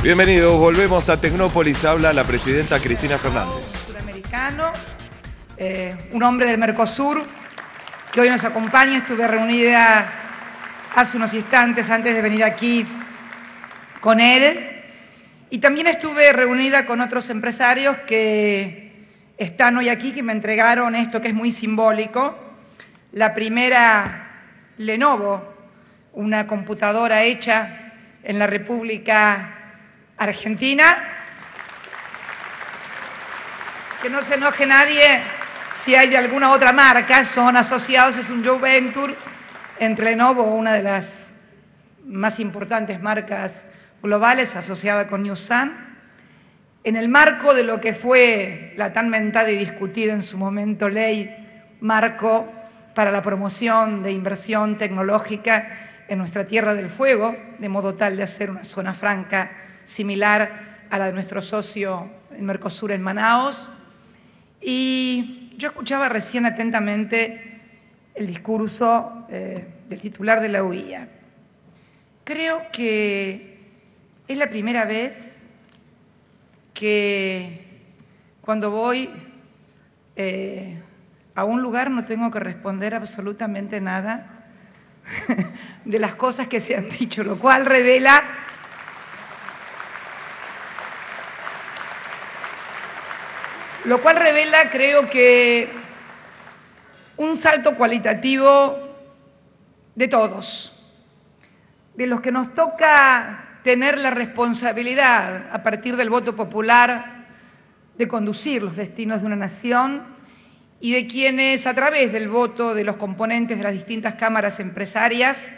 Bienvenidos, volvemos a Tecnópolis. Habla la presidenta Cristina Fernández. Suramericano, un hombre del Mercosur que hoy nos acompaña. Estuve reunida hace unos instantes antes de venir aquí con él. Y también estuve reunida con otros empresarios que están hoy aquí, que me entregaron esto que es muy simbólico. La primera Lenovo, una computadora hecha en la República Argentina. Que no se enoje nadie si hay de alguna otra marca, son asociados, es un joint venture entre Lenovo, una de las más importantes marcas globales, asociada con Newsan, en el marco de lo que fue la tan mentada y discutida en su momento ley marco para la promoción de inversión tecnológica en nuestra Tierra del Fuego, de modo tal de hacer una zona franca similar a la de nuestro socio el Mercosur en Manaos. Y yo escuchaba recién atentamente el discurso del titular de la UIA. Creo que es la primera vez que cuando voy a un lugar no tengo que responder absolutamente nada de las cosas que se han dicho, lo cual revela creo que un salto cualitativo de todos, de los que nos toca tener la responsabilidad a partir del voto popular de conducir los destinos de una nación y de quienes a través del voto de los componentes de las distintas cámaras empresarias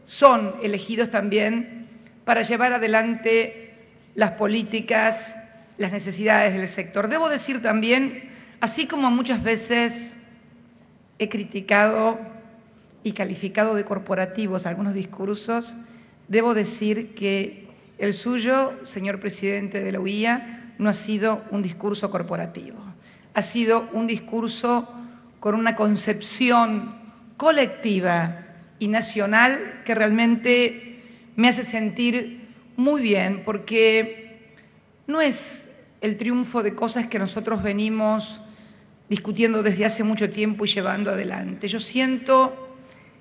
son elegidos también para llevar adelante las políticas, las necesidades del sector. Debo decir también, así como muchas veces he criticado y calificado de corporativos algunos discursos, debo decir que el suyo, señor presidente de la UIA, no ha sido un discurso corporativo. Ha sido un discurso con una concepción colectiva y nacional que realmente me hace sentir muy bien, porque no es el triunfo de cosas que nosotros venimos discutiendo desde hace mucho tiempo y llevando adelante. Yo siento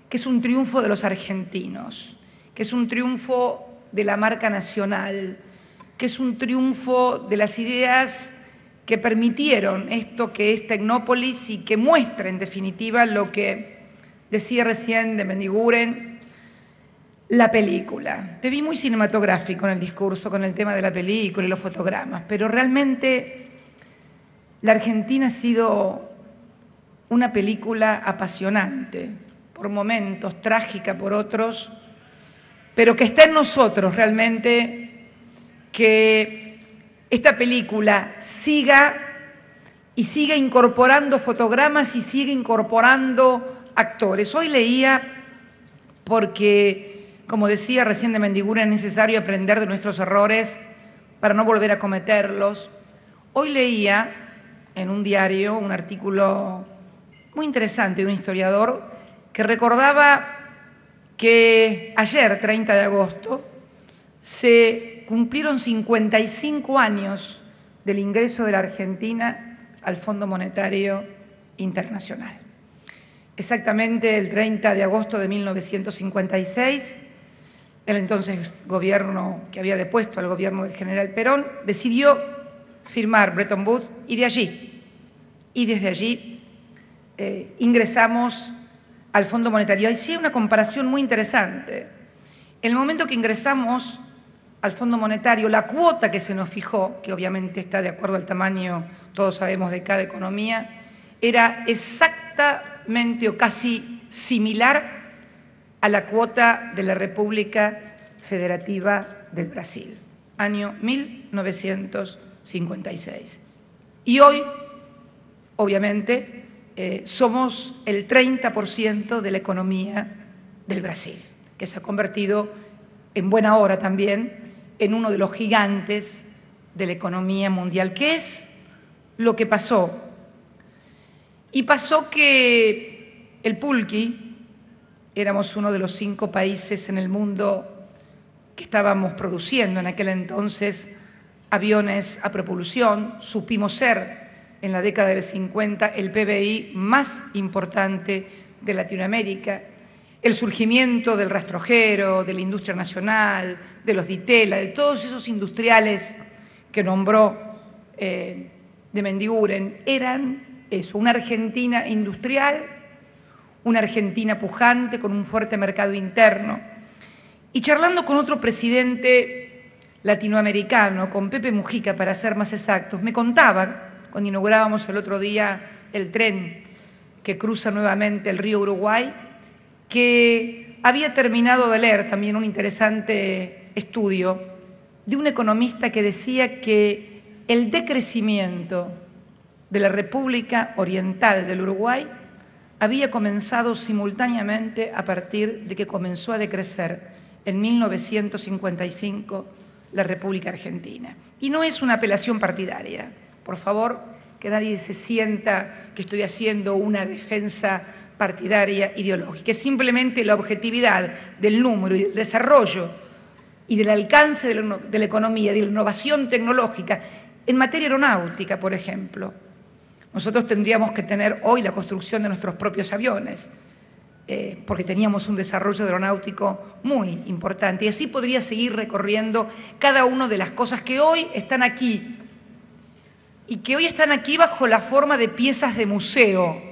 que es un triunfo de los argentinos, que es un triunfo de la marca nacional, que es un triunfo de las ideas que permitieron esto que es Tecnópolis y que muestra en definitiva lo que decía recién de Mendiguren, la película. Te vi muy cinematográfico en el discurso con el tema de la película y los fotogramas, pero realmente la Argentina ha sido una película apasionante, por momentos, trágica por otros, pero que está en nosotros realmente que esta película siga incorporando fotogramas y siga incorporando actores. Hoy leía, porque, como decía recién de Mendiguren, es necesario aprender de nuestros errores para no volver a cometerlos. Hoy leía en un diario un artículo muy interesante de un historiador que recordaba que ayer, 30 de agosto, se cumplieron 55 años del ingreso de la Argentina al Fondo Monetario Internacional. Exactamente el 30 de agosto de 1956, el entonces gobierno que había depuesto al gobierno del general Perón decidió firmar Bretton Woods y desde allí ingresamos al Fondo Monetario. Ahí sí hay una comparación muy interesante. En el momento que ingresamos al Fondo Monetario, la cuota que se nos fijó, que obviamente está de acuerdo al tamaño, todos sabemos, de cada economía, era exactamente o casi similar a la cuota de la República Federativa del Brasil, año 1956. Y hoy, obviamente, somos el 30% de la economía del Brasil, que se ha convertido en buena hora también en uno de los gigantes de la economía mundial. ¿Qué es lo que pasó? Y pasó que el Pulqui, éramos uno de los 5 países en el mundo que estábamos produciendo en aquel entonces aviones a propulsión. Supimos ser, en la década del 50, el PBI más importante de Latinoamérica. El surgimiento del rastrojero, de la industria nacional, de los Ditela, de todos esos industriales que nombró de Mendiguren, eran eso, una Argentina industrial, una Argentina pujante con un fuerte mercado interno. Y charlando con otro presidente latinoamericano, con Pepe Mujica para ser más exactos, me contaba, cuando inaugurábamos el otro día el tren que cruza nuevamente el río Uruguay, que había terminado de leer también un interesante estudio de un economista que decía que el decrecimiento de la República Oriental del Uruguay había comenzado simultáneamente a partir de que comenzó a decrecer en 1955 la República Argentina. Y no es una apelación partidaria, por favor, que nadie se sienta que estoy haciendo una defensa partidaria ideológica, es simplemente la objetividad del número y del desarrollo y del alcance de la economía, de la innovación tecnológica. En materia aeronáutica, por ejemplo, nosotros tendríamos que tener hoy la construcción de nuestros propios aviones, porque teníamos un desarrollo aeronáutico muy importante. Y así podría seguir recorriendo cada una de las cosas que hoy están aquí, y que hoy están aquí bajo la forma de piezas de museo,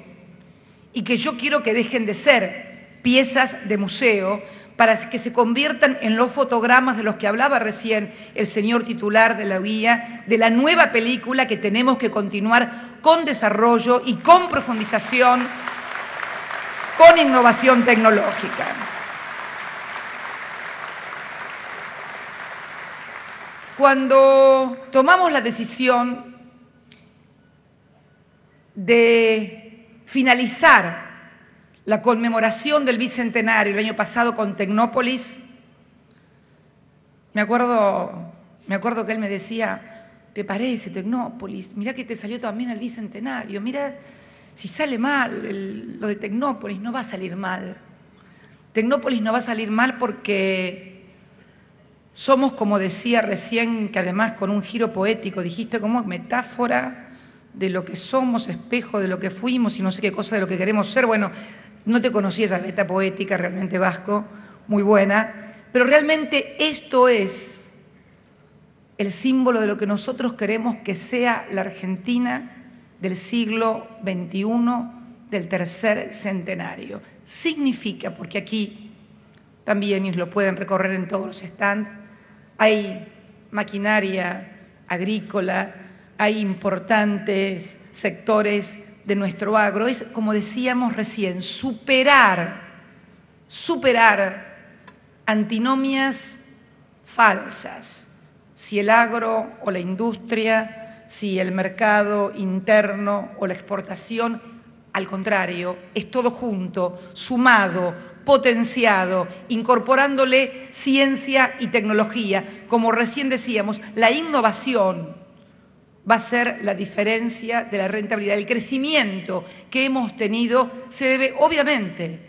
y que yo quiero que dejen de ser piezas de museo para que se conviertan en los fotogramas de los que hablaba recién el señor titular de la guía, de la nueva película que tenemos que continuar con desarrollo y con profundización, con innovación tecnológica. Cuando tomamos la decisión de finalizar la conmemoración del Bicentenario el año pasado con Tecnópolis, me acuerdo que él me decía, ¿te parece Tecnópolis? Mirá que te salió también el Bicentenario, mirá, si sale mal lo de Tecnópolis, no va a salir mal. Tecnópolis no va a salir mal porque somos, como decía recién, que además con un giro poético, dijiste como metáfora de lo que somos, espejo de lo que fuimos y no sé qué cosa de lo que queremos ser. Bueno, no te conocí esa beta poética realmente, Vasco, muy buena, pero realmente esto es el símbolo de lo que nosotros queremos que sea la Argentina del siglo XXI, del tercer centenario. Significa, porque aquí también, y lo pueden recorrer en todos los stands, hay maquinaria agrícola, hay importantes sectores de nuestro agro. Es, como decíamos recién, superar antinomias falsas. Si el agro o la industria, si el mercado interno o la exportación, al contrario, es todo junto, sumado, potenciado, incorporándole ciencia y tecnología. Como recién decíamos, la innovación va a ser la diferencia de la rentabilidad. El crecimiento que hemos tenido se debe, obviamente,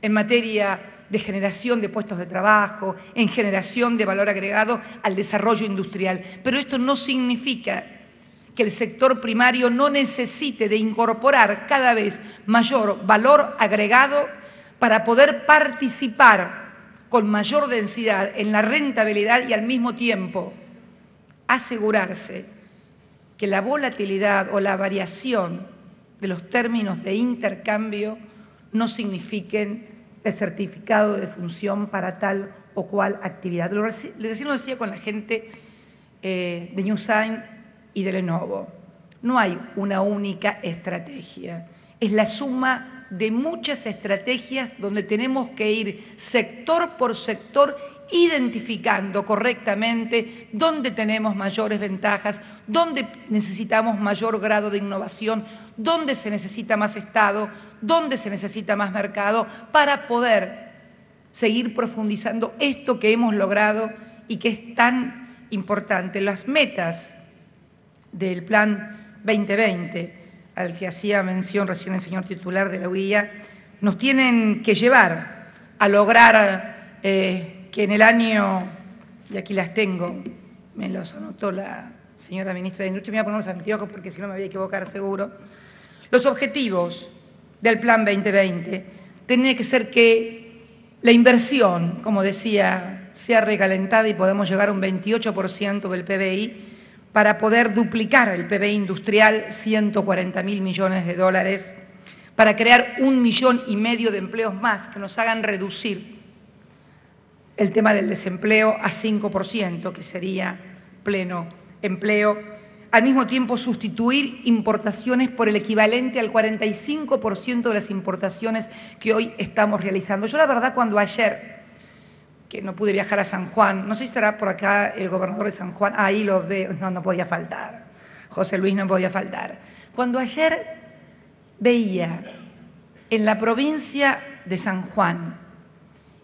en materia de generación de puestos de trabajo, en generación de valor agregado al desarrollo industrial. Pero esto no significa que el sector primario no necesite de incorporar cada vez mayor valor agregado para poder participar con mayor densidad en la rentabilidad y al mismo tiempo asegurarse que la volatilidad o la variación de los términos de intercambio no signifiquen el certificado de función para tal o cual actividad. Recién lo decía con la gente de Newsign y de Lenovo. No hay una única estrategia, es la suma de muchas estrategias donde tenemos que ir sector por sector identificando correctamente dónde tenemos mayores ventajas, dónde necesitamos mayor grado de innovación, dónde se necesita más Estado, dónde se necesita más mercado, para poder seguir profundizando esto que hemos logrado y que es tan importante. Las metas del Plan 2020, al que hacía mención recién el señor titular de la UIA, nos tienen que llevar a lograr que en el año y aquí las tengo, me los anotó la señora ministra de Industria, me voy a poner los anteojos porque si no me voy a equivocar seguro. Los objetivos del Plan 2020 tienen que ser que la inversión, como decía, sea recalentada y podemos llegar a un 28% del PBI para poder duplicar el PBI industrial, 140.000 millones de dólares, para crear 1,5 millones de empleos más que nos hagan reducir el tema del desempleo a 5%, que sería pleno empleo. Al mismo tiempo, sustituir importaciones por el equivalente al 45% de las importaciones que hoy estamos realizando. Yo, la verdad, cuando ayer, que no pude viajar a San Juan, no sé si estará por acá el gobernador de San Juan, ahí lo veo, no podía faltar, José Luis no podía faltar. Cuando ayer veía en la provincia de San Juan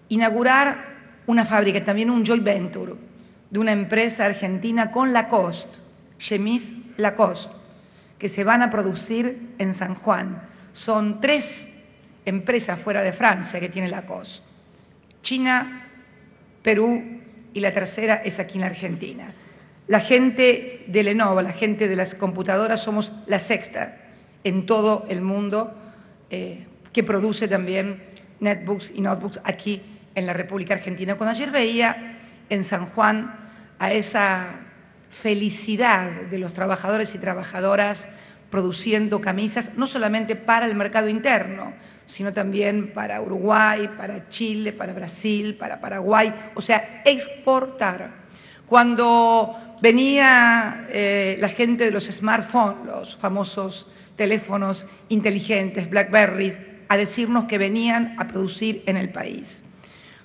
inaugurar una fábrica, también un joint venture de una empresa argentina con Lacoste, Chemise Lacoste, que se van a producir en San Juan. Son 3 empresas fuera de Francia que tiene Lacoste: China, Perú y la tercera es aquí en la Argentina. La gente de Lenovo, la gente de las computadoras, somos la 6ª en todo el mundo que produce también netbooks y notebooks aquí en la República Argentina. Cuando ayer veía en San Juan a esa felicidad de los trabajadores y trabajadoras produciendo camisas, no solamente para el mercado interno, sino también para Uruguay, para Chile, para Brasil, para Paraguay, o sea, exportar. Cuando venía la gente de los smartphones, los famosos teléfonos inteligentes, BlackBerry, a decirnos que venían a producir en el país.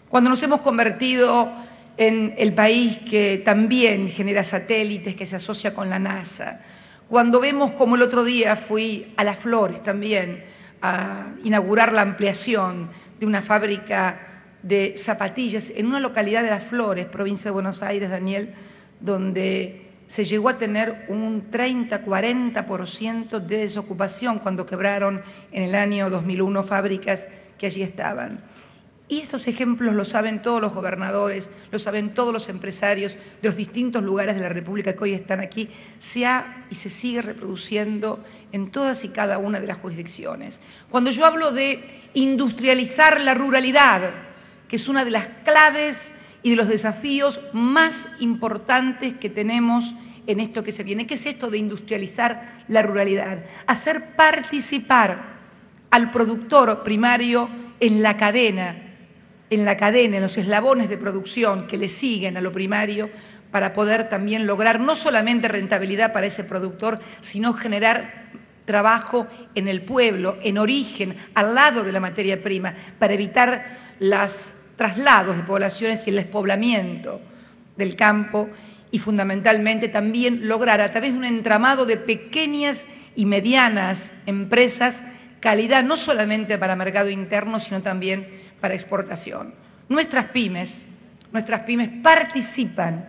Cuando nos hemos convertido en el país que también genera satélites, que se asocia con la NASA. Cuando vemos como el otro día fui a Las Flores también a inaugurar la ampliación de una fábrica de zapatillas en una localidad de Las Flores, provincia de Buenos Aires, Daniel, donde se llegó a tener un 30-40% de desocupación cuando quebraron en el año 2001 fábricas que allí estaban. Y estos ejemplos los saben todos los gobernadores, los saben todos los empresarios de los distintos lugares de la República que hoy están aquí. Se ha y se sigue reproduciendo en todas y cada una de las jurisdicciones. Cuando yo hablo de industrializar la ruralidad, que es una de las claves y de los desafíos más importantes que tenemos en esto que se viene. ¿Qué es esto de industrializar la ruralidad? Hacer participar al productor primario en la cadena, en los eslabones de producción que le siguen a lo primario, para poder también lograr no solamente rentabilidad para ese productor, sino generar trabajo en el pueblo, en origen, al lado de la materia prima, para evitar los traslados de poblaciones y el despoblamiento del campo, y fundamentalmente también lograr a través de un entramado de pequeñas y medianas empresas calidad no solamente para mercado interno, sino también para exportación. Nuestras pymes participan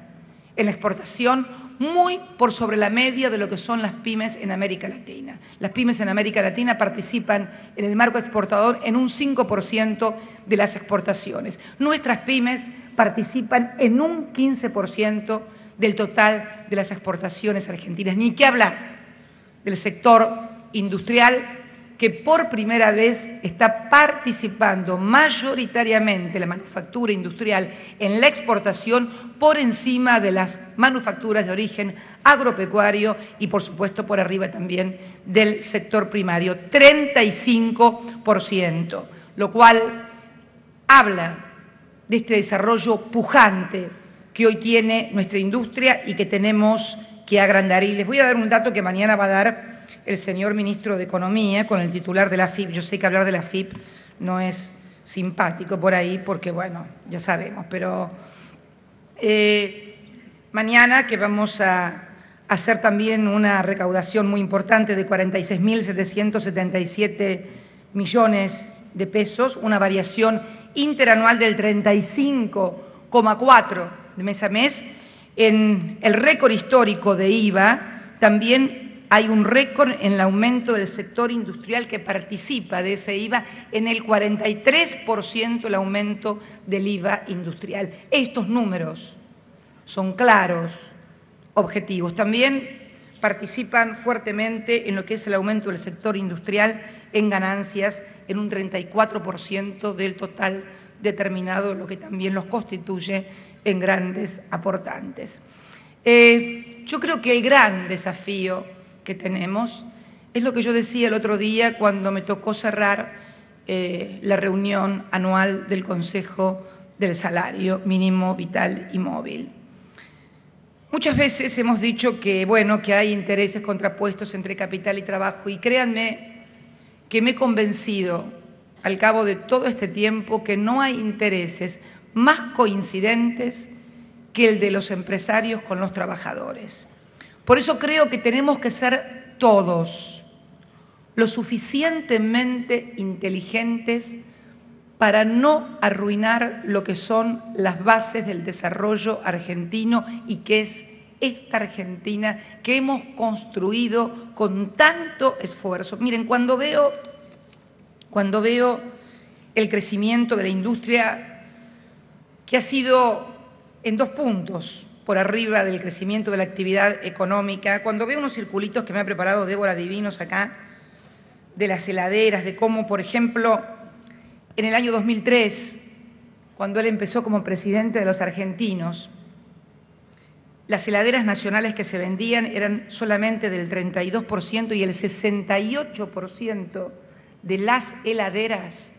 en la exportación muy por sobre la media de lo que son las pymes en América Latina. Las pymes en América Latina participan en el marco exportador en un 5% de las exportaciones. Nuestras pymes participan en un 15% del total de las exportaciones argentinas. Ni qué hablar del sector industrial, que por primera vez está participando mayoritariamente la manufactura industrial en la exportación por encima de las manufacturas de origen agropecuario y, por supuesto, por arriba también del sector primario, 35%, lo cual habla de este desarrollo pujante que hoy tiene nuestra industria y que tenemos que agrandar. Y les voy a dar un dato que mañana va a dar el señor ministro de Economía con el titular de la AFIP. Yo sé que hablar de la AFIP no es simpático por ahí porque, bueno, ya sabemos, pero mañana que vamos a hacer también una recaudación muy importante de 46.777 millones de pesos, una variación interanual del 35,4% de mes a mes. En el récord histórico de IVA también hay un récord en el aumento del sector industrial que participa de ese IVA, en el 43% el aumento del IVA industrial. Estos números son claros, objetivos. También participan fuertemente en lo que es el aumento del sector industrial en ganancias en un 34% del total determinado, lo que también los constituye en grandes aportantes. Yo creo que el gran desafío que tenemos es lo que yo decía el otro día cuando me tocó cerrar la reunión anual del Consejo del Salario Mínimo Vital y Móvil. Muchas veces hemos dicho que, bueno, que hay intereses contrapuestos entre capital y trabajo, y créanme que me he convencido al cabo de todo este tiempo que no hay intereses más coincidentes que el de los empresarios con los trabajadores. Por eso creo que tenemos que ser todos lo suficientemente inteligentes para no arruinar lo que son las bases del desarrollo argentino y que es esta Argentina que hemos construido con tanto esfuerzo. Miren, cuando veo el crecimiento de la industria, que ha sido en 2 puntos por arriba del crecimiento de la actividad económica, cuando veo unos circulitos que me ha preparado Débora divinos acá, de las heladeras, de cómo, por ejemplo, en el año 2003, cuando él empezó como presidente de los argentinos, las heladeras nacionales que se vendían eran solamente del 32% y el 68% de las heladeras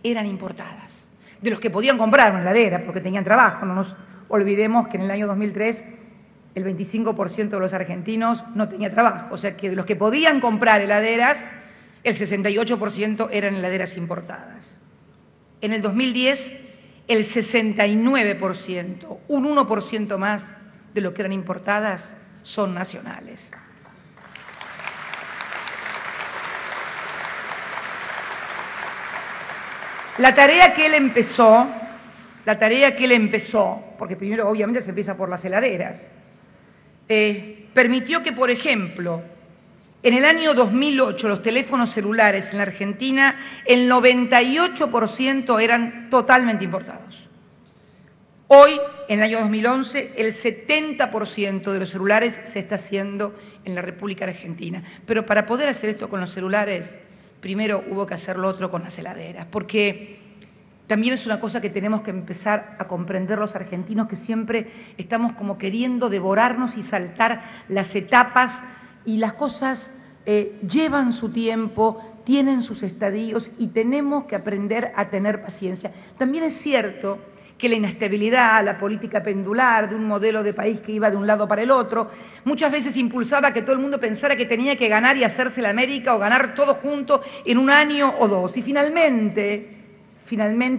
eran importadas. De los que podían comprar una heladera porque tenían trabajo. No nos olvidemos que en el año 2003 el 25% de los argentinos no tenía trabajo. O sea que de los que podían comprar heladeras, el 68% eran heladeras importadas. En el 2010, el 69%, un 1% más de lo que eran importadas, son nacionales. La tarea que él empezó, porque primero obviamente se empieza por las heladeras, permitió que, por ejemplo, en el año 2008 los teléfonos celulares en la Argentina, el 98% eran totalmente importados. Hoy, en el año 2011, el 70% de los celulares se está haciendo en la República Argentina. Pero para poder hacer esto con los celulares, primero hubo que hacer lo otro con las heladeras, porque también es una cosa que tenemos que empezar a comprender los argentinos, que siempre estamos como queriendo devorarnos y saltar las etapas, y las cosas llevan su tiempo, tienen sus estadios y tenemos que aprender a tener paciencia. También es cierto que la inestabilidad, la política pendular de un modelo de país que iba de un lado para el otro, muchas veces impulsaba que todo el mundo pensara que tenía que ganar y hacerse la América o ganar todo junto en un año o dos. Y finalmente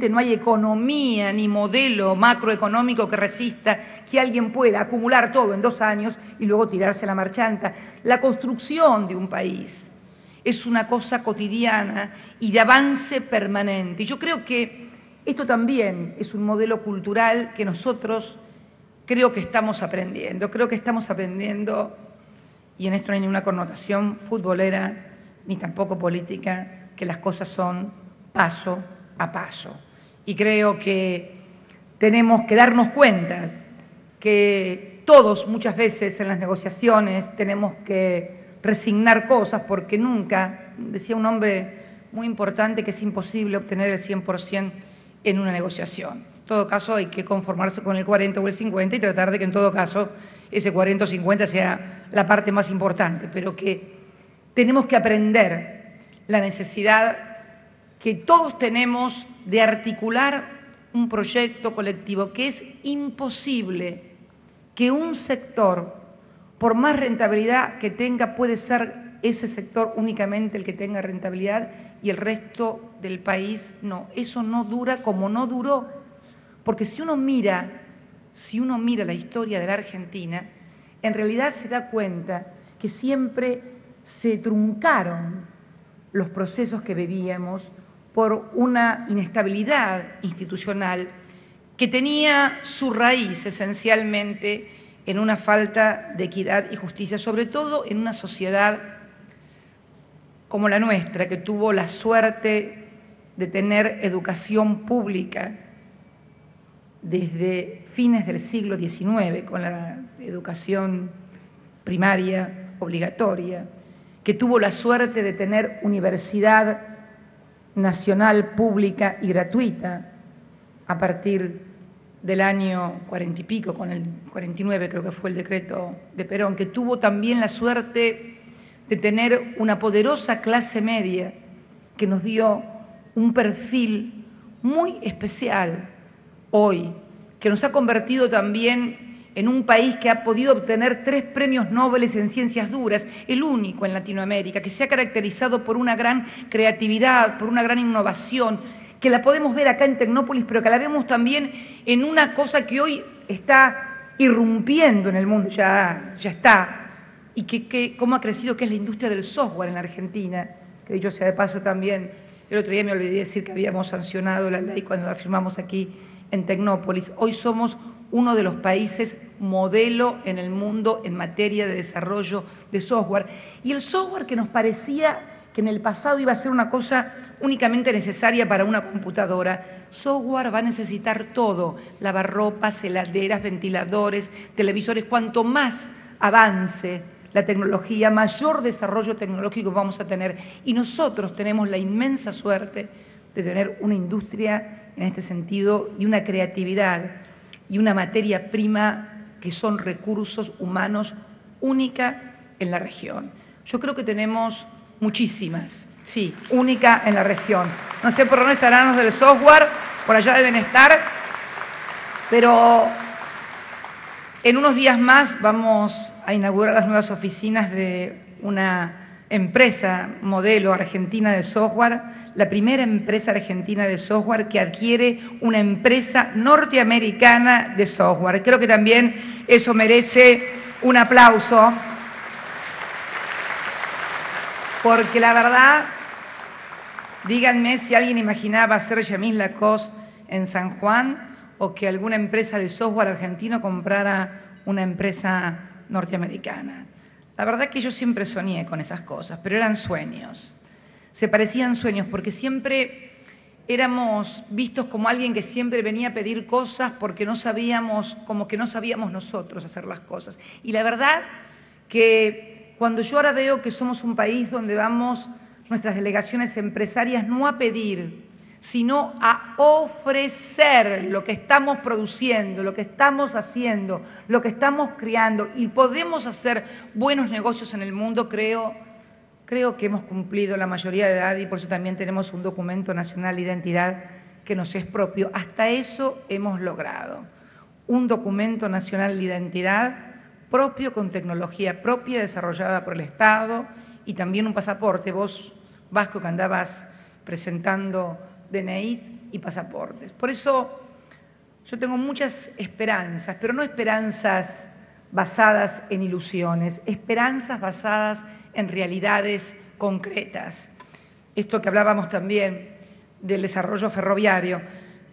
no hay economía ni modelo macroeconómico que resista que alguien pueda acumular todo en 2 años y luego tirarse a la marchanta. La construcción de un país es una cosa cotidiana y de avance permanente. Y yo creo que esto también es un modelo cultural que nosotros creo que estamos aprendiendo. Y en esto no hay ninguna connotación futbolera ni tampoco política, que las cosas son paso a paso. Y creo que tenemos que darnos cuenta que todos muchas veces en las negociaciones tenemos que resignar cosas, porque nunca, decía un hombre muy importante, que es imposible obtener el 100% en una negociación. En todo caso hay que conformarse con el 40 o el 50 y tratar de que en todo caso ese 40 o 50 sea la parte más importante, pero que tenemos que aprender la necesidad que todos tenemos de articular un proyecto colectivo, que es imposible que un sector, por más rentabilidad que tenga, puede ser ese sector únicamente el que tenga rentabilidad y el resto del país no. Eso no dura como no duró, porque si uno mira la historia de la Argentina, en realidad se da cuenta que siempre se truncaron los procesos que vivíamos por una inestabilidad institucional que tenía su raíz esencialmente en una falta de equidad y justicia, sobre todo en una sociedad como la nuestra, que tuvo la suerte de tener educación pública desde fines del siglo XIX, con la educación primaria obligatoria, que tuvo la suerte de tener universidad nacional, pública y gratuita a partir del año 40 y pico, con el 49 creo que fue el decreto de Perón, que tuvo también la suerte de tener una poderosa clase media que nos dio un perfil muy especial hoy, que nos ha convertido también en un país que ha podido obtener 3 premios Nobel en ciencias duras, el único en Latinoamérica, que se ha caracterizado por una gran creatividad, por una gran innovación, que la podemos ver acá en Tecnópolis, pero que la vemos también en una cosa que hoy está irrumpiendo en el mundo, ya está, y que cómo ha crecido, que es la industria del software en la Argentina, que dicho sea de paso también, el otro día me olvidé decir que habíamos sancionado la ley cuando la firmamos aquí en Tecnópolis. Hoy somos uno de los países modelo en el mundo en materia de desarrollo de software. Y el software que nos parecía que en el pasado iba a ser una cosa únicamente necesaria para una computadora, software va a necesitar todo, lavarropas, heladeras, ventiladores, televisores. Cuanto más avance la tecnología, mayor desarrollo tecnológico vamos a tener. Y nosotros tenemos la inmensa suerte de tener una industria en este sentido y una creatividad y una materia prima que son recursos humanos única en la región. Yo creo que tenemos muchísimas, sí, única en la región. No sé por dónde estarán los del software, por allá deben estar, pero en unos días más vamos a inaugurar las nuevas oficinas de una empresa modelo argentina de software, la primera empresa argentina de software que adquiere una empresa norteamericana de software. Creo que también eso merece un aplauso, porque la verdad, díganme si alguien imaginaba hacer Chemise Lacoste en San Juan o que alguna empresa de software argentino comprara una empresa norteamericana. La verdad que yo siempre soñé con esas cosas, pero eran sueños. Se parecían sueños porque siempre éramos vistos como alguien que siempre venía a pedir cosas porque no sabíamos, como que no sabíamos nosotros hacer las cosas. Y la verdad que cuando yo ahora veo que somos un país donde vamos nuestras delegaciones empresarias no a pedir, sino a ofrecer lo que estamos produciendo, lo que estamos haciendo, lo que estamos creando, y podemos hacer buenos negocios en el mundo, creo que hemos cumplido la mayoría de edad y por eso también tenemos un documento nacional de identidad que nos es propio. Hasta eso hemos logrado. Un documento nacional de identidad propio, con tecnología propia, desarrollada por el Estado, y también un pasaporte. Vos, Vasco, que andabas presentando DNI y pasaportes. Por eso yo tengo muchas esperanzas, pero no esperanzas basadas en ilusiones, esperanzas basadas en realidades concretas. Esto que hablábamos también del desarrollo ferroviario.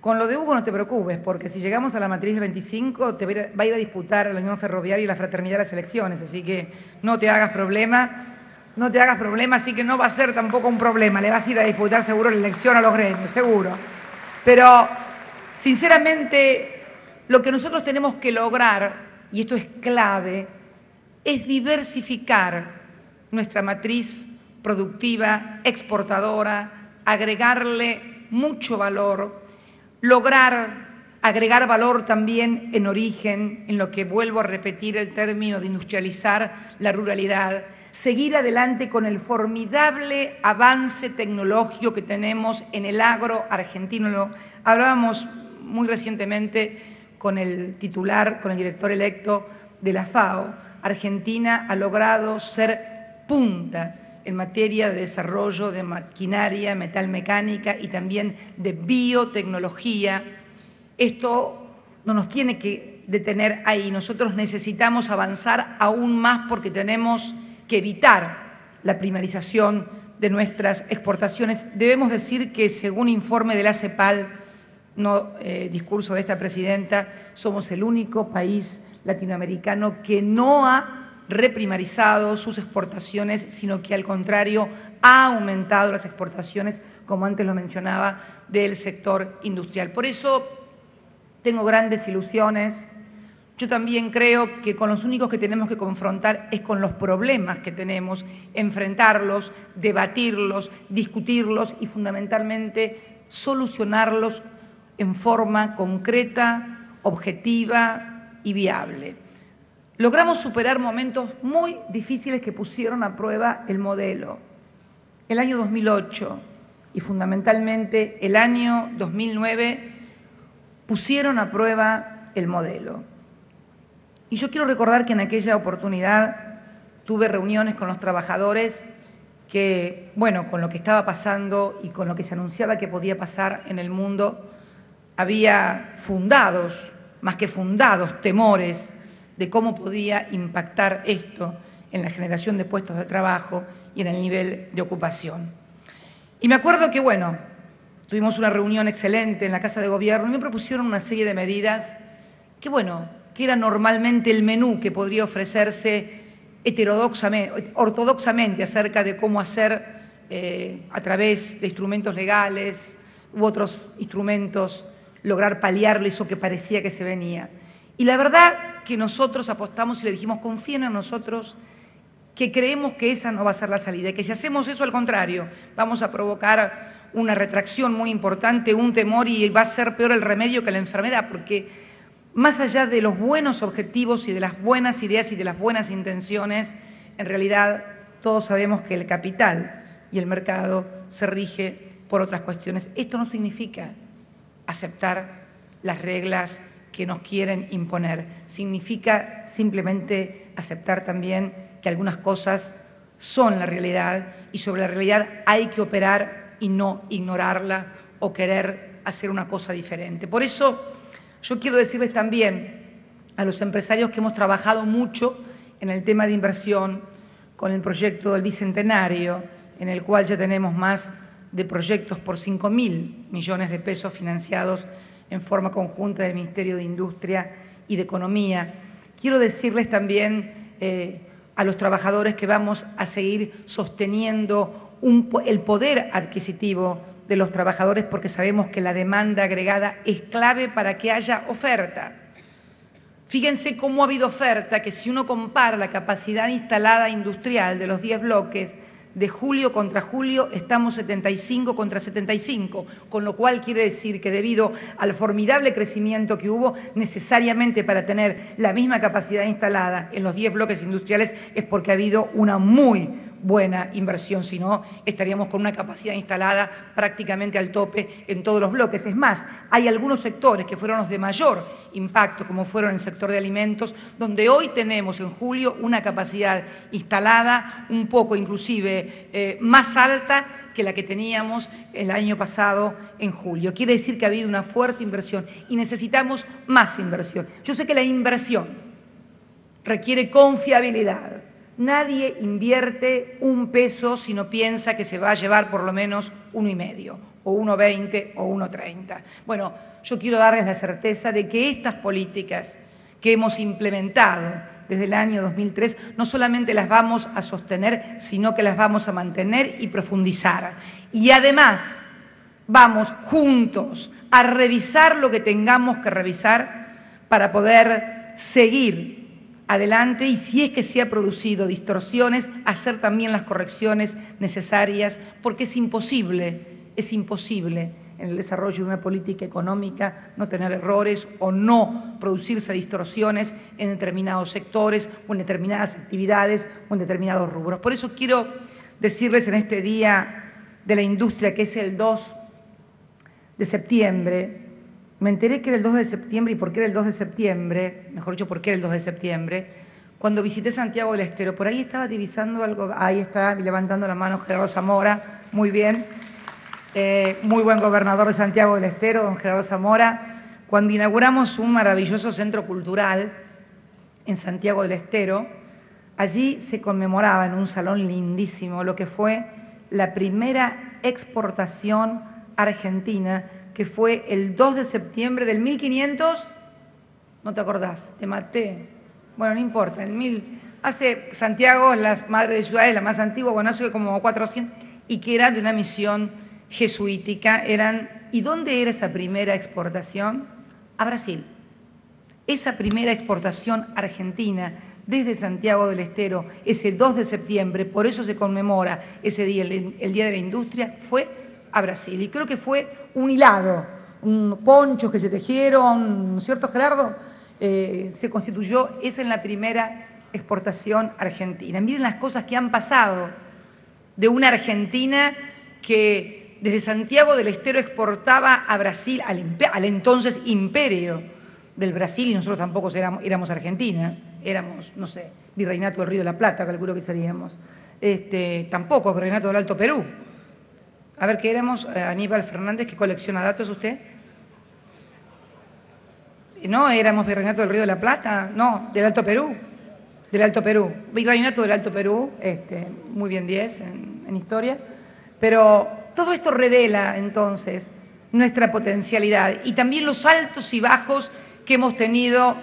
Con lo de Hugo no te preocupes, porque si llegamos a la matriz del 25, te va a ir a disputar la Unión Ferroviaria y la Fraternidad las elecciones, así que no te hagas problema, así que no va a ser tampoco un problema, le vas a ir a disputar seguro la elección a los gremios, seguro. Pero, sinceramente, lo que nosotros tenemos que lograr, y esto es clave, es diversificar nuestra matriz productiva, exportadora, agregarle mucho valor, lograr agregar valor también en origen, en lo que vuelvo a repetir el término de industrializar la ruralidad, seguir adelante con el formidable avance tecnológico que tenemos en el agro argentino. Hablábamos muy recientemente con el titular, con el director electo de la FAO. Argentina ha logrado ser punta en materia de desarrollo de maquinaria, metalmecánica y también de biotecnología. Esto no nos tiene que detener ahí. Nosotros necesitamos avanzar aún más porque tenemos que evitar la primarización de nuestras exportaciones. Debemos decir que, según informe de la CEPAL, no discurso de esta presidenta, somos el único país latinoamericano que no ha reprimarizado sus exportaciones, sino que al contrario ha aumentado las exportaciones, como antes lo mencionaba, del sector industrial. Por eso tengo grandes ilusiones. Yo también creo que con los únicos que tenemos que confrontar es con los problemas que tenemos, enfrentarlos, debatirlos, discutirlos y fundamentalmente solucionarlos en forma concreta, objetiva y viable. Logramos superar momentos muy difíciles que pusieron a prueba el modelo. El año 2008 y fundamentalmente el año 2009 pusieron a prueba el modelo. Y yo quiero recordar que en aquella oportunidad tuve reuniones con los trabajadores que, bueno, con lo que estaba pasando y con lo que se anunciaba que podía pasar en el mundo, había fundados, más que fundados, temores de cómo podía impactar esto en la generación de puestos de trabajo y en el nivel de ocupación. Y me acuerdo que, bueno, tuvimos una reunión excelente en la Casa de Gobierno y me propusieron una serie de medidas que, bueno, que era normalmente el menú que podría ofrecerse ortodoxamente acerca de cómo hacer a través de instrumentos legales u otros instrumentos lograr paliar eso que parecía que se venía. Y la verdad que nosotros apostamos y le dijimos, confíen en nosotros, que creemos que esa no va a ser la salida, y que si hacemos eso, al contrario, vamos a provocar una retracción muy importante, un temor, y va a ser peor el remedio que la enfermedad, porque más allá de los buenos objetivos y de las buenas ideas y de las buenas intenciones, en realidad todos sabemos que el capital y el mercado se rige por otras cuestiones. Esto no significa aceptar las reglas que nos quieren imponer, significa simplemente aceptar también que algunas cosas son la realidad y sobre la realidad hay que operar y no ignorarla o querer hacer una cosa diferente. Por eso yo quiero decirles también a los empresarios que hemos trabajado mucho en el tema de inversión con el proyecto del Bicentenario, en el cual ya tenemos más de proyectos por 5.000 millones de pesos financiados en forma conjunta del Ministerio de Industria y de Economía. Quiero decirles también a los trabajadores que vamos a seguir sosteniendo el poder adquisitivo de los trabajadores, porque sabemos que la demanda agregada es clave para que haya oferta. Fíjense cómo ha habido oferta, que si uno compara la capacidad instalada industrial de los 10 bloques, de julio contra julio estamos 75 contra 75, con lo cual quiere decir que debido al formidable crecimiento que hubo, necesariamente para tener la misma capacidad instalada en los 10 bloques industriales es porque ha habido una muy buena inversión, si no estaríamos con una capacidad instalada prácticamente al tope en todos los bloques. Es más, hay algunos sectores que fueron los de mayor impacto, como fueron el sector de alimentos, donde hoy tenemos en julio una capacidad instalada un poco inclusive más alta que la que teníamos el año pasado en julio. Quiere decir que ha habido una fuerte inversión y necesitamos más inversión. Yo sé que la inversión requiere confiabilidad. Nadie invierte un peso si no piensa que se va a llevar por lo menos 1,5, o 1,20 o 1,30. Bueno, yo quiero darles la certeza de que estas políticas que hemos implementado desde el año 2003 no solamente las vamos a sostener, sino que las vamos a mantener y profundizar. Y además vamos juntos a revisar lo que tengamos que revisar para poder seguir adelante y, si es que se ha producido distorsiones, hacer también las correcciones necesarias, porque es imposible en el desarrollo de una política económica no tener errores o no producirse distorsiones en determinados sectores o en determinadas actividades o en determinados rubros. Por eso quiero decirles en este Día de la Industria, que es el 2 de septiembre, me enteré que era el 2 de septiembre, y por qué era el 2 de septiembre, mejor dicho, por qué era el 2 de septiembre, cuando visité Santiago del Estero. Por ahí estaba divisando algo, ahí está levantando la mano Gerardo Zamora, muy bien, muy buen gobernador de Santiago del Estero, don Gerardo Zamora, cuando inauguramos un maravilloso centro cultural en Santiago del Estero. Allí se conmemoraba en un salón lindísimo lo que fue la primera exportación argentina, que fue el 2 de septiembre del 1500, no te acordás, te maté. Bueno, no importa, hace Santiago, las madres de ciudades, la más antigua, bueno, hace como 400, y que era de una misión jesuítica. ¿Y dónde era esa primera exportación? a Brasil. Esa primera exportación argentina desde Santiago del Estero, ese 2 de septiembre, por eso se conmemora ese día, el Día de la Industria, fue a Brasil. Y creo que fue un hilado, ponchos que se tejieron, ¿no es cierto, Gerardo? Se constituyó, esa en la primera exportación argentina. Miren las cosas que han pasado de una Argentina que desde Santiago del Estero exportaba a Brasil, al entonces imperio del Brasil, y nosotros tampoco éramos Argentina, éramos, no sé, Virreinato del Río de la Plata, calculo que seríamos. Tampoco, Virreinato del Alto Perú. A ver, ¿qué éramos? Aníbal Fernández, ¿qué colecciona datos usted? No, éramos Virreinato del Río de la Plata, no, del Alto Perú. Del Alto Perú, Virreinato del Alto Perú, muy bien 10 en historia, pero todo esto revela entonces nuestra potencialidad y también los altos y bajos que hemos tenido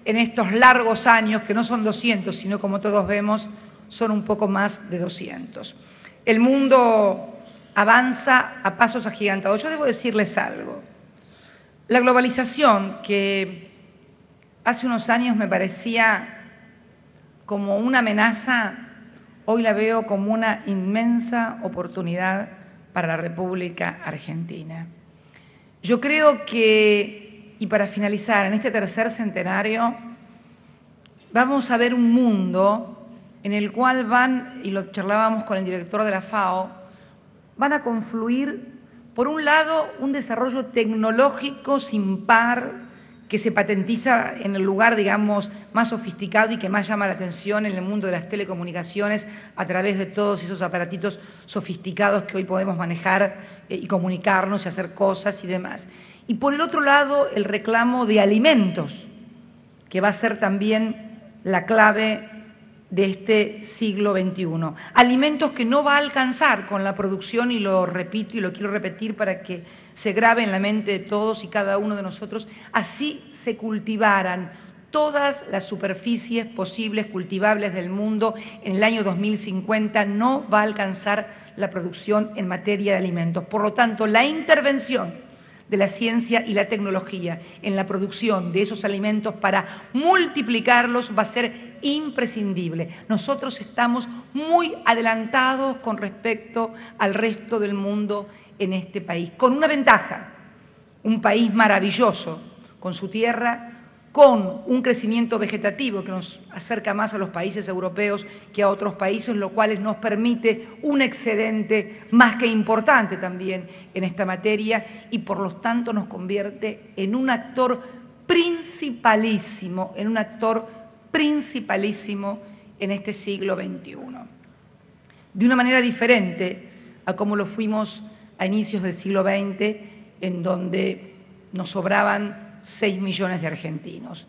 en estos largos años, que no son 200, sino como todos vemos, son un poco más de 200. El mundo avanza a pasos agigantados. Yo debo decirles algo. La globalización, que hace unos años me parecía como una amenaza, hoy la veo como una inmensa oportunidad para la República Argentina. Yo creo que, y para finalizar, en este tercer centenario, vamos a ver un mundo en el cual van, y lo charlábamos con el director de la FAO, van a confluir, por un lado, un desarrollo tecnológico sin par, que se patentiza en el lugar, digamos, más sofisticado y que más llama la atención en el mundo de las telecomunicaciones a través de todos esos aparatitos sofisticados que hoy podemos manejar y comunicarnos y hacer cosas y demás. Y por el otro lado, el reclamo de alimentos, que va a ser también la clave de este siglo XXI. Alimentos que no va a alcanzar con la producción, y lo repito y lo quiero repetir para que se grabe en la mente de todos y cada uno de nosotros, así se cultivaran todas las superficies posibles cultivables del mundo en el año 2050, no va a alcanzar la producción en materia de alimentos. Por lo tanto, la intervención de la ciencia y la tecnología en la producción de esos alimentos para multiplicarlos va a ser imprescindible. Nosotros estamos muy adelantados con respecto al resto del mundo en este país, con una ventaja, un país maravilloso, con su tierra, con un crecimiento vegetativo que nos acerca más a los países europeos que a otros países, lo cual nos permite un excedente más que importante también en esta materia y por lo tanto nos convierte en un actor principalísimo, en este siglo XXI. De una manera diferente a como lo fuimos a inicios del siglo XX, en donde nos sobraban 6 millones de argentinos.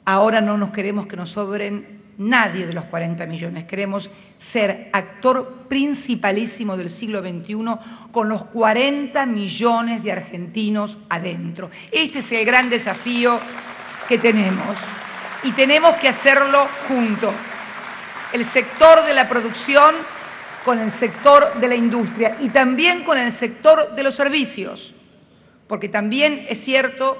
Ahora no nos queremos que nos sobren nadie de los 40 millones. Queremos ser actor principalísimo del siglo XXI con los 40 millones de argentinos adentro. Este es el gran desafío que tenemos y tenemos que hacerlo juntos. El sector de la producción con el sector de la industria y también con el sector de los servicios, porque también es cierto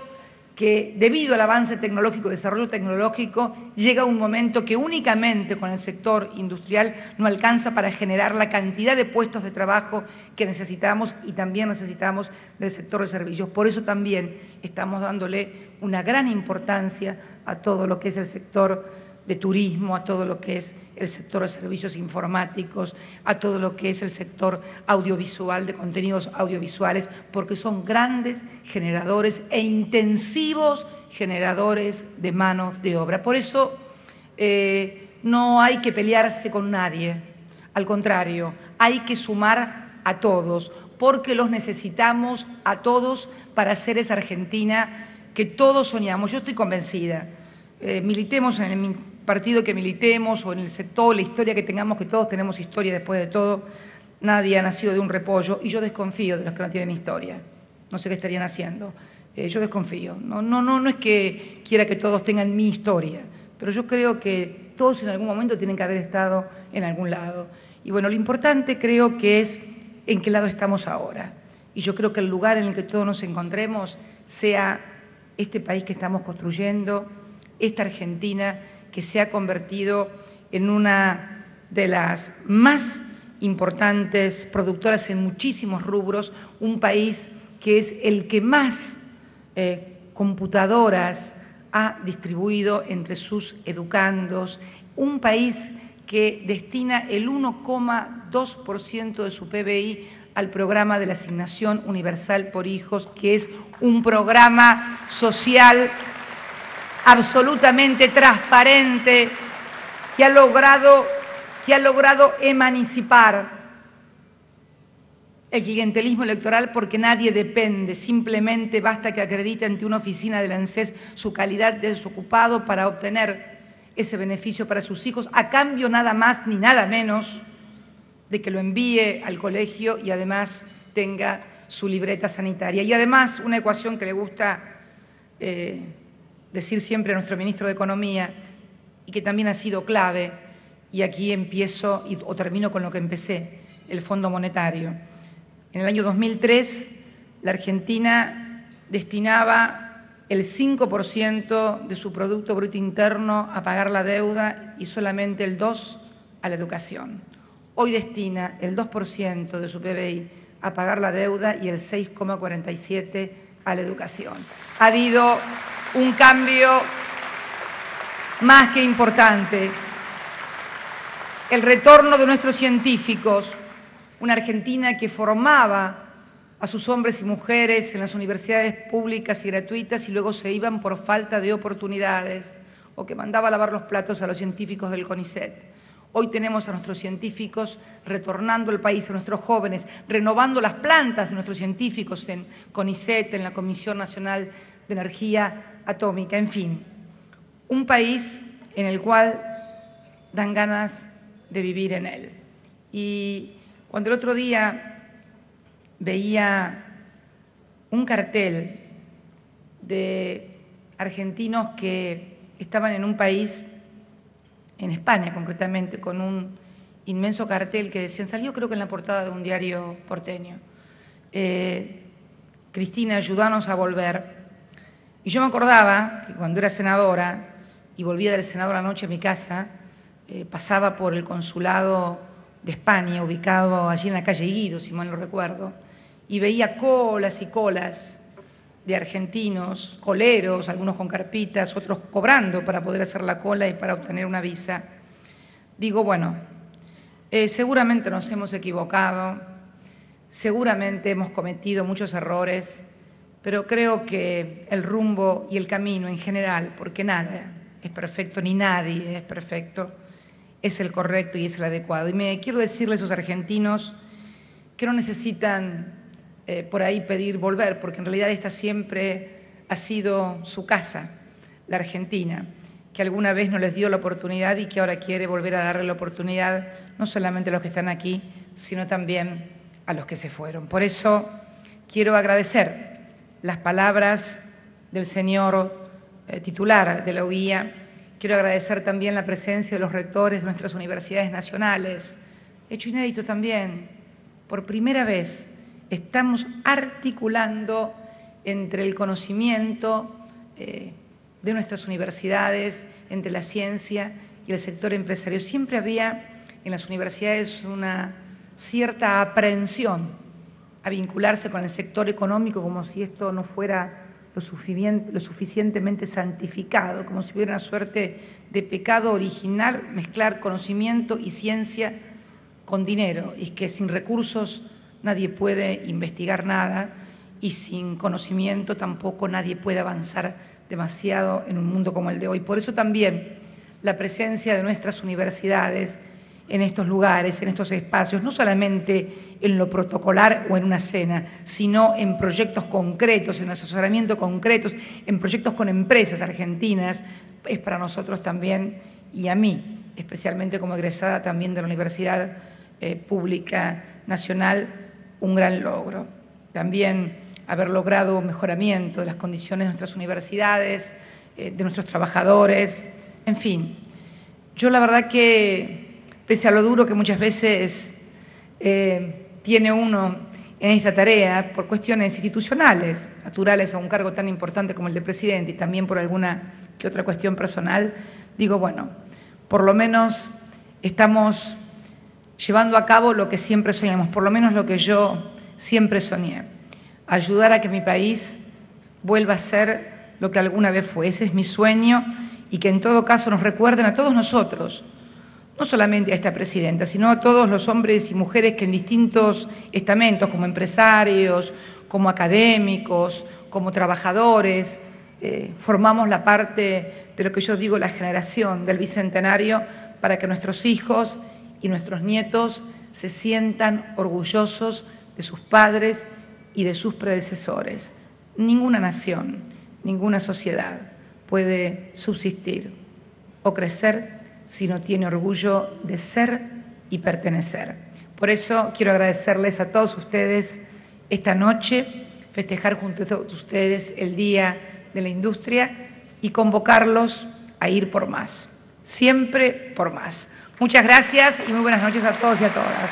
que debido al avance tecnológico, desarrollo tecnológico, llega un momento que únicamente con el sector industrial no alcanza para generar la cantidad de puestos de trabajo que necesitamos y también necesitamos del sector de servicios. Por eso también estamos dándole una gran importancia a todo lo que es el sector de turismo, a todo lo que es el sector de servicios informáticos, a todo lo que es el sector audiovisual, de contenidos audiovisuales, porque son grandes generadores e intensivos generadores de manos de obra. Por eso no hay que pelearse con nadie, al contrario, hay que sumar a todos, porque los necesitamos a todos para hacer esa Argentina que todos soñamos. Yo estoy convencida, militemos en el partido que militemos o en el sector, la historia que tengamos, que todos tenemos historia después de todo, nadie ha nacido de un repollo y yo desconfío de los que no tienen historia, no sé qué estarían haciendo, yo desconfío, no es que quiera que todos tengan mi historia, pero yo creo que todos en algún momento tienen que haber estado en algún lado y bueno, lo importante creo que es en qué lado estamos ahora y yo creo que el lugar en el que todos nos encontremos sea este país que estamos construyendo, esta Argentina que se ha convertido en una de las más importantes productoras en muchísimos rubros, un país que es el que más computadoras ha distribuido entre sus educandos, un país que destina el 1,2% de su PBI al programa de la Asignación Universal por Hijos, que es un programa social absolutamente transparente que ha logrado emancipar el clientelismo electoral porque nadie depende, simplemente basta que acredite ante una oficina del ANSES su calidad de desocupado para obtener ese beneficio para sus hijos, a cambio nada más ni nada menos de que lo envíe al colegio y además tenga su libreta sanitaria. Y además una ecuación que le gusta decir siempre a nuestro ministro de Economía y que también ha sido clave, y aquí empiezo o termino con lo que empecé, el Fondo Monetario. En el año 2003, la Argentina destinaba el 5% de su Producto Bruto Interno a pagar la deuda y solamente el 2% a la educación. Hoy destina el 2% de su PBI a pagar la deuda y el 6,47% a la educación. Ha habido un cambio más que importante. El retorno de nuestros científicos, una Argentina que formaba a sus hombres y mujeres en las universidades públicas y gratuitas y luego se iban por falta de oportunidades, o que mandaba a lavar los platos a los científicos del CONICET. Hoy tenemos a nuestros científicos retornando al país, a nuestros jóvenes, renovando las plantas de nuestros científicos en CONICET, en la Comisión Nacional de Energía Atómica, en fin. Un país en el cual dan ganas de vivir en él. Y cuando el otro día veía un cartel de argentinos que estaban en un país, en España concretamente, con un inmenso cartel que decían, salió creo que en la portada de un diario porteño, Cristina, ayúdanos a volver. Y yo me acordaba que cuando era senadora y volvía del Senado a la noche a mi casa, pasaba por el consulado de España, ubicado allí en la calle Guido, si mal no recuerdo, y veía colas y colas de argentinos, coleros, algunos con carpitas, otros cobrando para poder hacer la cola y para obtener una visa. Digo, bueno, seguramente nos hemos equivocado, seguramente hemos cometido muchos errores, pero creo que el rumbo y el camino en general, porque nada es perfecto ni nadie es perfecto, es el correcto y es el adecuado. Y quiero decirles a esos argentinos que no necesitan por ahí pedir volver, porque en realidad esta siempre ha sido su casa, la Argentina, que alguna vez no les dio la oportunidad y que ahora quiere volver a darle la oportunidad, no solamente a los que están aquí, sino también a los que se fueron. Por eso quiero agradecer las palabras del señor titular de la UIA. Quiero agradecer también la presencia de los rectores de nuestras universidades nacionales. Hecho inédito también, por primera vez estamos articulando entre el conocimiento de nuestras universidades, entre la ciencia y el sector empresario. Siempre había en las universidades una cierta aprehensión a vincularse con el sector económico como si esto no fuera lo suficientemente santificado, como si hubiera una suerte de pecado original mezclar conocimiento y ciencia con dinero, y que sin recursos nadie puede investigar nada y sin conocimiento tampoco nadie puede avanzar demasiado en un mundo como el de hoy. Por eso también la presencia de nuestras universidades en estos lugares, en estos espacios, no solamente en lo protocolar o en una cena, sino en proyectos concretos, en asesoramiento concretos, en proyectos con empresas argentinas, es para nosotros también, y a mí, especialmente como egresada también de la Universidad Pública Nacional, un gran logro. También haber logrado un mejoramiento de las condiciones de nuestras universidades, de nuestros trabajadores, en fin. Yo la verdad que, pese a lo duro que muchas veces tiene uno en esta tarea por cuestiones institucionales, naturales a un cargo tan importante como el de presidente y también por alguna que otra cuestión personal, digo, bueno, por lo menos estamos llevando a cabo lo que siempre soñamos, por lo menos lo que yo siempre soñé, ayudar a que mi país vuelva a ser lo que alguna vez fue. Ese es mi sueño y que en todo caso nos recuerden a todos nosotros, no solamente a esta presidenta, sino a todos los hombres y mujeres que en distintos estamentos, como empresarios, como académicos, como trabajadores, formamos la parte de lo que yo digo la generación del Bicentenario para que nuestros hijos y nuestros nietos se sientan orgullosos de sus padres y de sus predecesores. Ninguna nación, ninguna sociedad puede subsistir o crecer si no tiene orgullo de ser y pertenecer. Por eso quiero agradecerles a todos ustedes esta noche, festejar junto a todos ustedes el Día de la Industria y convocarlos a ir por más, siempre por más. Muchas gracias y muy buenas noches a todos y a todas.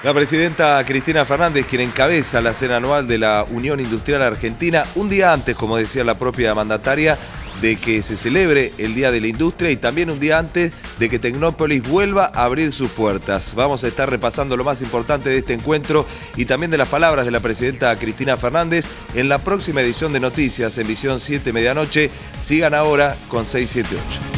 La presidenta Cristina Fernández, quien encabeza la cena anual de la Unión Industrial Argentina, un día antes, como decía la propia mandataria, de que se celebre el Día de la Industria y también un día antes de que Tecnópolis vuelva a abrir sus puertas. Vamos a estar repasando lo más importante de este encuentro y también de las palabras de la presidenta Cristina Fernández en la próxima edición de Noticias en Visión 7 Medianoche. Sigan ahora con 678.